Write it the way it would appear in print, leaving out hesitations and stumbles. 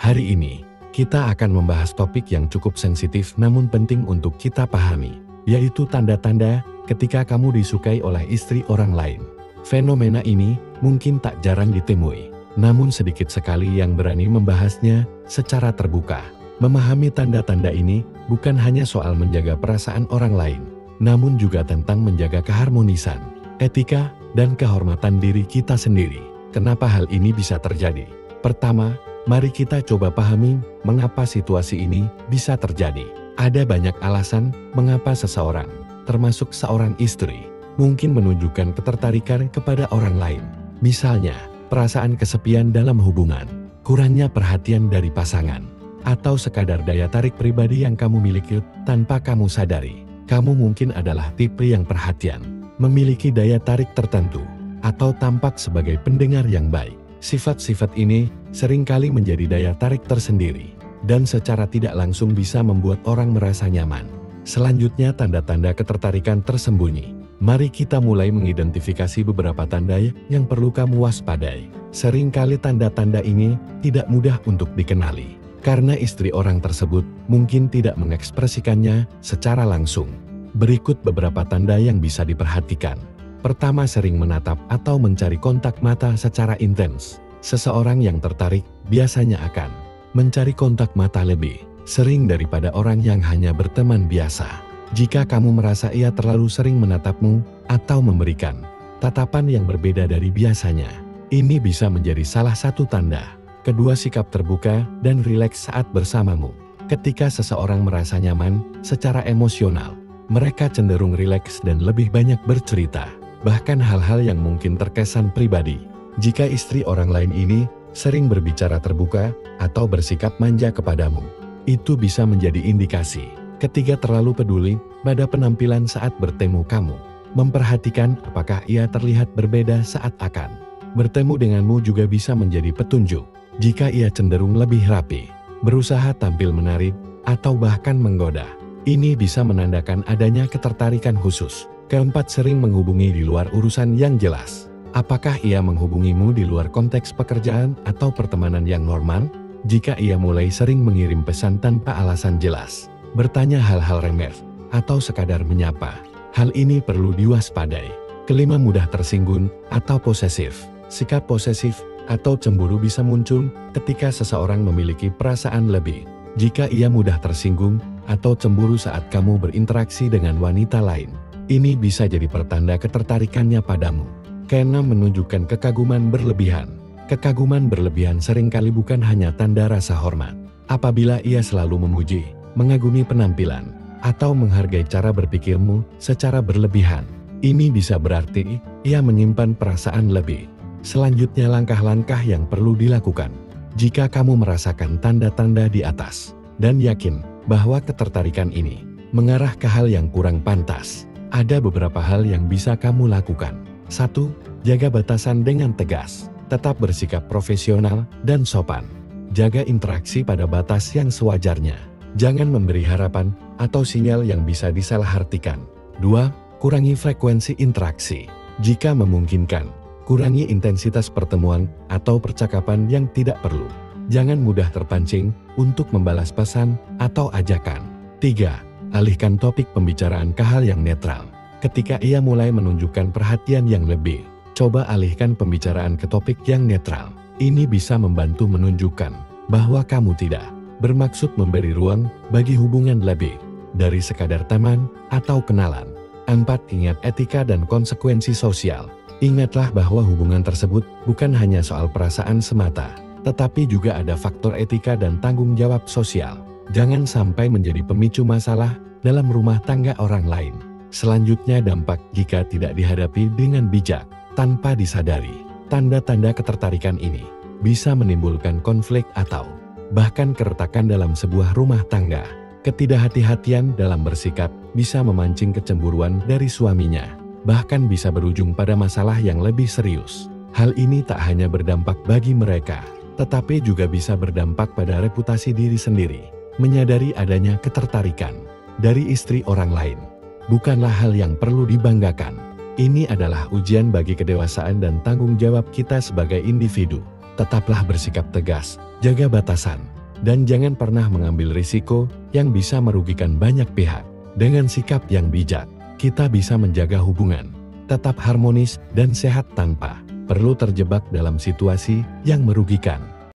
Hari ini, kita akan membahas topik yang cukup sensitif namun penting untuk kita pahami, yaitu tanda-tanda ketika kamu disukai oleh istri orang lain. Fenomena ini mungkin tak jarang ditemui, namun sedikit sekali yang berani membahasnya secara terbuka. Memahami tanda-tanda ini bukan hanya soal menjaga perasaan orang lain, namun juga tentang menjaga keharmonisan, etika, dan kehormatan diri kita sendiri. Kenapa hal ini bisa terjadi? Pertama, mari kita coba pahami mengapa situasi ini bisa terjadi. Ada banyak alasan mengapa seseorang, termasuk seorang istri, mungkin menunjukkan ketertarikan kepada orang lain. Misalnya, perasaan kesepian dalam hubungan, kurangnya perhatian dari pasangan, atau sekadar daya tarik pribadi yang kamu miliki tanpa kamu sadari. Kamu mungkin adalah tipe yang perhatian, memiliki daya tarik tertentu, atau tampak sebagai pendengar yang baik. Sifat-sifat ini seringkali menjadi daya tarik tersendiri, dan secara tidak langsung bisa membuat orang merasa nyaman. Selanjutnya, tanda-tanda ketertarikan tersembunyi. Mari kita mulai mengidentifikasi beberapa tanda yang perlu kamu waspadai. Seringkali tanda-tanda ini tidak mudah untuk dikenali, karena istri orang tersebut mungkin tidak mengekspresikannya secara langsung. Berikut beberapa tanda yang bisa diperhatikan. Pertama, sering menatap atau mencari kontak mata secara intens. Seseorang yang tertarik biasanya akan mencari kontak mata lebih sering daripada orang yang hanya berteman biasa. Jika kamu merasa ia terlalu sering menatapmu atau memberikan tatapan yang berbeda dari biasanya, ini bisa menjadi salah satu tanda. Kedua, sikap terbuka dan rileks saat bersamamu. Ketika seseorang merasa nyaman secara emosional, mereka cenderung rileks dan lebih banyak bercerita, bahkan hal-hal yang mungkin terkesan pribadi. Jika istri orang lain ini sering berbicara terbuka atau bersikap manja kepadamu, itu bisa menjadi indikasi ketiga terlalu peduli pada penampilan saat bertemu kamu. Memperhatikan apakah ia terlihat berbeda saat akan bertemu denganmu juga bisa menjadi petunjuk. Jika ia cenderung lebih rapi, berusaha tampil menarik, atau bahkan menggoda, ini bisa menandakan adanya ketertarikan khusus. Keempat, sering menghubungi di luar urusan yang jelas. Apakah ia menghubungimu di luar konteks pekerjaan atau pertemanan yang normal? Jika ia mulai sering mengirim pesan tanpa alasan jelas, bertanya hal-hal remeh, atau sekadar menyapa, hal ini perlu diwaspadai. Kelima, mudah tersinggung atau posesif. Sikap posesif atau cemburu bisa muncul ketika seseorang memiliki perasaan lebih. Jika ia mudah tersinggung atau cemburu saat kamu berinteraksi dengan wanita lain, ini bisa jadi pertanda ketertarikannya padamu. Keenam, menunjukkan kekaguman berlebihan. Kekaguman berlebihan seringkali bukan hanya tanda rasa hormat. Apabila ia selalu memuji, mengagumi penampilan, atau menghargai cara berpikirmu secara berlebihan, ini bisa berarti ia menyimpan perasaan lebih. Selanjutnya, langkah-langkah yang perlu dilakukan. Jika kamu merasakan tanda-tanda di atas, dan yakin bahwa ketertarikan ini mengarah ke hal yang kurang pantas, ada beberapa hal yang bisa kamu lakukan. 1. Jaga batasan dengan tegas. Tetap bersikap profesional dan sopan. Jaga interaksi pada batas yang sewajarnya. Jangan memberi harapan atau sinyal yang bisa disalahartikan. 2. Kurangi frekuensi interaksi. Jika memungkinkan, kurangi intensitas pertemuan atau percakapan yang tidak perlu. Jangan mudah terpancing untuk membalas pesan atau ajakan. 3. Alihkan topik pembicaraan ke hal yang netral. Ketika ia mulai menunjukkan perhatian yang lebih, coba alihkan pembicaraan ke topik yang netral. Ini bisa membantu menunjukkan bahwa kamu tidak bermaksud memberi ruang bagi hubungan lebih dari sekadar teman atau kenalan. 4. Ingat etika dan konsekuensi sosial. Ingatlah bahwa hubungan tersebut bukan hanya soal perasaan semata, tetapi juga ada faktor etika dan tanggung jawab sosial. Jangan sampai menjadi pemicu masalah dalam rumah tangga orang lain. Selanjutnya, dampak jika tidak dihadapi dengan bijak tanpa disadari. Tanda-tanda ketertarikan ini bisa menimbulkan konflik atau bahkan keretakan dalam sebuah rumah tangga. Ketidakhati-hatian dalam bersikap bisa memancing kecemburuan dari suaminya, bahkan bisa berujung pada masalah yang lebih serius. Hal ini tak hanya berdampak bagi mereka, tetapi juga bisa berdampak pada reputasi diri sendiri. Menyadari adanya ketertarikan dari istri orang lain bukanlah hal yang perlu dibanggakan. Ini adalah ujian bagi kedewasaan dan tanggung jawab kita sebagai individu. Tetaplah bersikap tegas, jaga batasan, dan jangan pernah mengambil risiko yang bisa merugikan banyak pihak. Dengan sikap yang bijak, kita bisa menjaga hubungan tetap harmonis dan sehat tanpa perlu terjebak dalam situasi yang merugikan.